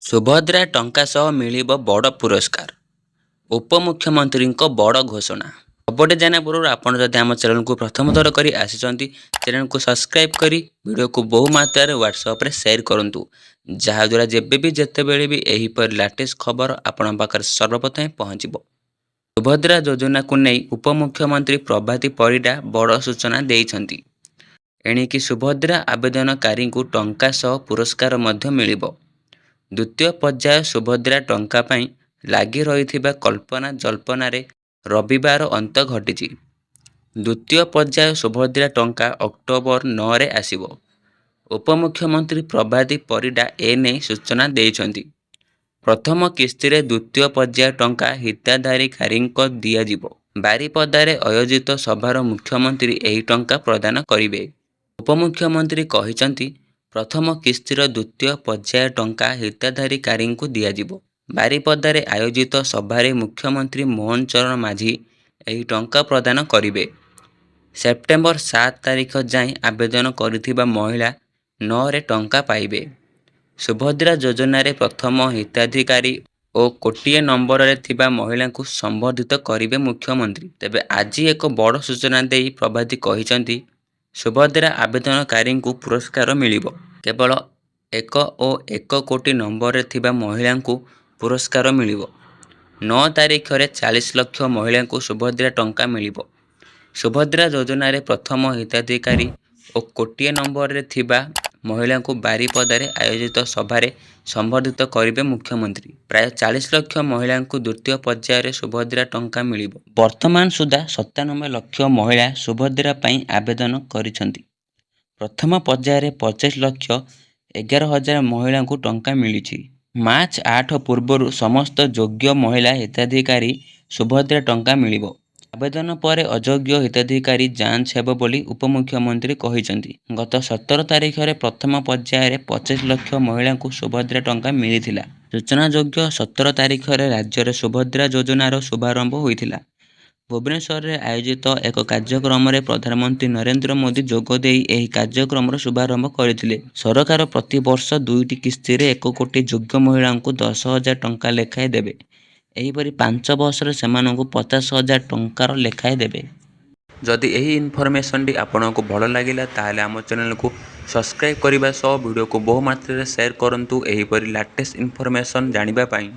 ସୁଭଦ୍ରା ଟଙ୍କା ସହ ମିଳିବ ବଡ଼ ପୁରସ୍କାର। ଉପମୁଖ୍ୟମନ୍ତ୍ରୀଙ୍କ ବଡ଼ ଘୋଷଣା। ଅପଡେଟ୍ ଜାଣିବା ପୂର୍ବରୁ ଆପଣ ଯଦି ଆମ ଚ୍ୟାନେଲକୁ ପ୍ରଥମ ଥର କରି ଆସିଛନ୍ତି, ଚ୍ୟାନେଲକୁ ସବସ୍କ୍ରାଇବ୍ କରି ଭିଡ଼ିଓକୁ ବହୁ ମାତ୍ରାରେ ହ୍ୱାଟ୍ସଆପ୍ରେ ସେୟାର କରନ୍ତୁ, ଯାହାଦ୍ୱାରା ଯେବେ ବି ଯେତେବେଳେ ବି ଏହିପରି ଲାଟେଷ୍ଟ ଖବର ଆପଣଙ୍କ ପାଖରେ ସର୍ବପ୍ରଥମେ ପହଞ୍ଚିବ। ସୁଭଦ୍ରା ଯୋଜନାକୁ ନେଇ ଉପମୁଖ୍ୟମନ୍ତ୍ରୀ ପ୍ରଭାତୀ ପରିଡ଼ା ବଡ଼ ସୂଚନା ଦେଇଛନ୍ତି। ଏଣିକି ସୁଭଦ୍ରା ଆବେଦନକାରୀଙ୍କୁ ଟଙ୍କା ସହ ପୁରସ୍କାର ମଧ୍ୟ ମିଳିବ। ଦ୍ୱିତୀୟ ପର୍ଯ୍ୟାୟ ସୁଭଦ୍ରା ଟଙ୍କା ପାଇଁ ଲାଗି ରହିଥିବା କଳ୍ପନା ଜଳ୍ପନାରେ ରବିବାର ଅନ୍ତ ଘଟିଛି। ଦ୍ୱିତୀୟ ପର୍ଯ୍ୟାୟ ସୁଭଦ୍ରା ଟଙ୍କା ଅକ୍ଟୋବର 9ରେ ଆସିବ। ଉପମୁଖ୍ୟମନ୍ତ୍ରୀ ପ୍ରଭାତୀ ପରିଡ଼ା ଏନେଇ ସୂଚନା ଦେଇଛନ୍ତି। ପ୍ରଥମ କିସ୍ତିରେ ଦ୍ୱିତୀୟ ପର୍ଯ୍ୟାୟ ଟଙ୍କା ହିତାଧିକାରୀଙ୍କୁ ଦିଆଯିବ। ବାରିପଦାରେ ଆୟୋଜିତ ସଭାର ମୁଖ୍ୟମନ୍ତ୍ରୀ ଏହି ଟଙ୍କା ପ୍ରଦାନ କରିବେ। ଉପମୁଖ୍ୟମନ୍ତ୍ରୀ କହିଛନ୍ତି, ପ୍ରଥମ କିସ୍ତିର ଦ୍ୱିତୀୟ ପର୍ଯ୍ୟାୟ ଟଙ୍କା ହିତାଧିକାରୀଙ୍କୁ ଦିଆଯିବ। ବାରିପଦାରେ ଆୟୋଜିତ ସଭାରେ ମୁଖ୍ୟମନ୍ତ୍ରୀ ମୋହନ ଚରଣ ମାଝୀ ଏହି ଟଙ୍କା ପ୍ରଦାନ କରିବେ। ସେପ୍ଟେମ୍ବର 7 ତାରିଖ ଯାଏଁ ଆବେଦନ କରିଥିବା ମହିଳା 9ରେ ଟଙ୍କା ପାଇବେ। ସୁଭଦ୍ରା ଯୋଜନାରେ ପ୍ରଥମ ହିତାଧିକାରୀ ଓ କୋଟିଏ ନମ୍ବରରେ ଥିବା ମହିଳାଙ୍କୁ ସମ୍ବର୍ଦ୍ଧିତ କରିବେ ମୁଖ୍ୟମନ୍ତ୍ରୀ। ତେବେ ଆଜି ଏକ ବଡ଼ ସୂଚନା ଦେଇ ପ୍ରଭାତୀ କହିଛନ୍ତି, ସୁଭଦ୍ରା ଆବେଦନକାରୀଙ୍କୁ ପୁରସ୍କାର ମିଳିବ। କେବଳ 1 ଓ 1 କୋଟି ନମ୍ବରରେ ଥିବା ମହିଳାଙ୍କୁ ପୁରସ୍କାର ମିଳିବ। 9 ତାରିଖରେ 40 ଲକ୍ଷ ମହିଳାଙ୍କୁ ସୁଭଦ୍ରା ଟଙ୍କା ମିଳିବ। ସୁଭଦ୍ରା ଯୋଜନାରେ ପ୍ରଥମ ହିତାଧିକାରୀ ଓ କୋଟିଏ ନମ୍ବରରେ ଥିବା ମହିଳାଙ୍କୁ ବାରିପଦାରେ ଆୟୋଜିତ ସଭାରେ ସମ୍ବର୍ଦ୍ଧିତ କରିବେ ମୁଖ୍ୟମନ୍ତ୍ରୀ। ପ୍ରାୟ 40 ଲକ୍ଷ ମହିଳାଙ୍କୁ ଦ୍ୱିତୀୟ ପର୍ଯ୍ୟାୟରେ ସୁଭଦ୍ରା ଟଙ୍କା ମିଳିବ। ବର୍ତ୍ତମାନ ସୁଦ୍ଧା 97 ଲକ୍ଷ ମହିଳା ସୁଭଦ୍ରା ପାଇଁ ଆବେଦନ କରିଛନ୍ତି। ପ୍ରଥମ ପର୍ଯ୍ୟାୟରେ 25 ଲକ୍ଷ 11,000 ମହିଳାଙ୍କୁ ଟଙ୍କା ମିଳିଛି। ମାର୍ଚ୍ଚ 8 ପୂର୍ବରୁ ସମସ୍ତ ଯୋଗ୍ୟ ମହିଳା ହିତାଧିକାରୀ ସୁଭଦ୍ରା ଟଙ୍କା ମିଳିବ। ଆବେଦନ ପରେ ଅଯୋଗ୍ୟ ହିତାଧିକାରୀ ଯାଞ୍ଚ ହେବ ବୋଲି ଉପମୁଖ୍ୟମନ୍ତ୍ରୀ କହିଛନ୍ତି। ଗତ 17 ତାରିଖରେ ପ୍ରଥମ ପର୍ଯ୍ୟାୟରେ 25 ଲକ୍ଷ ମହିଳାଙ୍କୁ ସୁଭଦ୍ରା ଟଙ୍କା ମିଳିଥିଲା। ସୂଚନାଯୋଗ୍ୟ, 17 ତାରିଖରେ ରାଜ୍ୟରେ ସୁଭଦ୍ରା ଯୋଜନାର ଶୁଭାରମ୍ଭ ହୋଇଥିଲା। ଭୁବନେଶ୍ୱରରେ ଆୟୋଜିତ ଏକ କାର୍ଯ୍ୟକ୍ରମରେ ପ୍ରଧାନମନ୍ତ୍ରୀ ନରେନ୍ଦ୍ର ମୋଦି ଯୋଗଦେଇ ଏହି କାର୍ଯ୍ୟକ୍ରମର ଶୁଭାରମ୍ଭ କରିଥିଲେ। ସରକାର ପ୍ରତିବର୍ଷ 2ଟି କିସ୍ତିରେ 1 କୋଟି ଯୋଗ୍ୟ ମହିଳାଙ୍କୁ 10,000 ଟଙ୍କା ଲେଖାଏଁ ଦେବେ। ଏହିପରି 5 ବର୍ଷରେ ସେମାନଙ୍କୁ 50,000 ଟଙ୍କାର ଲେଖାଏଁ ଦେବେ। ଯଦି ଏହି ଇନଫର୍ମେସନଟି ଆପଣଙ୍କୁ ଭଲ ଲାଗିଲା ତାହେଲେ ଆମ ଚ୍ୟାନେଲକୁ ସବସ୍କ୍ରାଇବ୍ କରିବା ସହ ଭିଡ଼ିଓକୁ ବହୁ ମାତ୍ରାରେ ସେୟାର କରନ୍ତୁ ଏହିପରି ଲାଟେଷ୍ଟ ଇନଫର୍ମେସନ ଜାଣିବା ପାଇଁ।